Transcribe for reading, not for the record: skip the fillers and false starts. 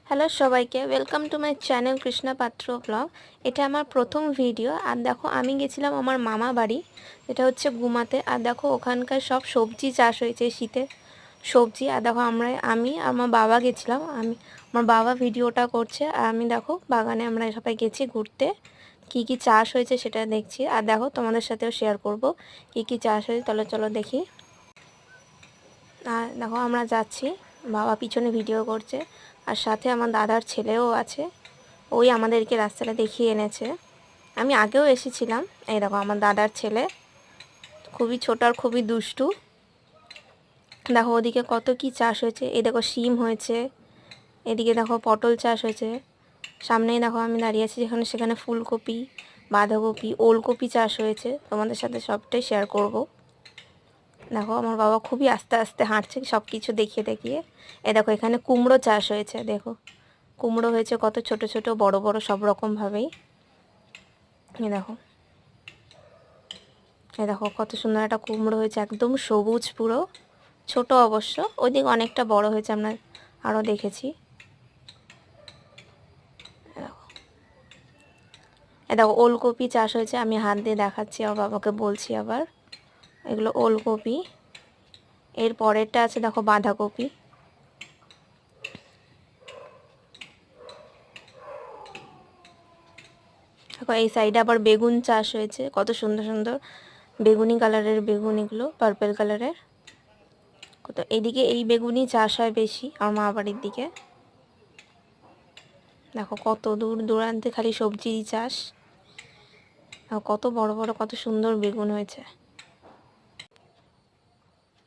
Hello সবাইকে, welcome to my channel Krishna পাত্র blog. এটা আমার প্রথম ভিডিও। আর দেখো, আমি গেছিলাম আমার মামা বাড়ি, এটা হচ্ছে গুমাতে। আর দেখো, ওখানকার সব সবজি চাষ হয়েছে, শীতের সবজি। আর দেখো, আমি আর আমার বাবা গেছিলাম। আমার বাবা ভিডিওটা করছে, আর আমি দেখো বাগানে আমরা সবাই গেছি ঘুরতে। কি কি চাষ হয়েছে সেটা দেখছি। আর দেখো, তোমাদের সাথেও শেয়ার করব কি কি চাষ হয়েছে। তাহলে চলো দেখি। আর দেখো, আমরা যাচ্ছি, বাবা পিছনে ভিডিও করছে, আর সাথে আমার দাদার ছেলেও আছে। ওই আমাদেরকে রাস্তাটা দেখিয়ে এনেছে। আমি আগেও এসেছিলাম। এই দেখো, আমার দাদার ছেলে খুবই ছোট আর খুবই দুষ্টু। দেখো ওদিকে কত কি চাষ হয়েছে। এই দেখো, শিম হয়েছে। এদিকে দেখো, পটল চাষ হয়েছে। সামনেই দেখো আমি দাঁড়িয়ে আছি, যেখানে সেখানে ফুলকপি, বাঁধাকপি, ওলকপি চাষ হয়েছে। তোমাদের সাথে সবটাই শেয়ার করব। দেখো, আমার বাবা খুবই আস্তে আস্তে হাঁটছে সব কিছু দেখিয়ে দেখিয়ে। এ দেখো, এখানে কুমড়ো চাষ হয়েছে। দেখো, কুমড়ো হয়েছে কত ছোট ছোট, বড় বড়, সব রকমভাবেই। এ দেখো, এ দেখো কত সুন্দর একটা কুমড়ো হয়েছে, একদম সবুজ পুরো। ছোট অবশ্য, ওইদিকে অনেকটা বড় হয়েছে, আমরা আরও দেখেছি। এ দেখো, ওলকপি চাষ হয়েছে। আমি হাত দিয়ে দেখাচ্ছি, আর বাবাকে বলছি আবার, এগুলো ওলকপি। এর পরেরটা আছে দেখো, বাঁধাকপি। দেখো, এই সাইডে আবার বেগুন চাষ হয়েছে, কত সুন্দর সুন্দর বেগুনি কালারের বেগুন, এগুলো পার্পল কালারের। কত এইদিকে এই বেগুনি চাষ হয় বেশি আমার মা বাড়ির দিকে। দেখো, কত দূর দূরান্তে খালি সবজি চাষ। কত বড় বড়, কত সুন্দর বেগুন হয়েছে।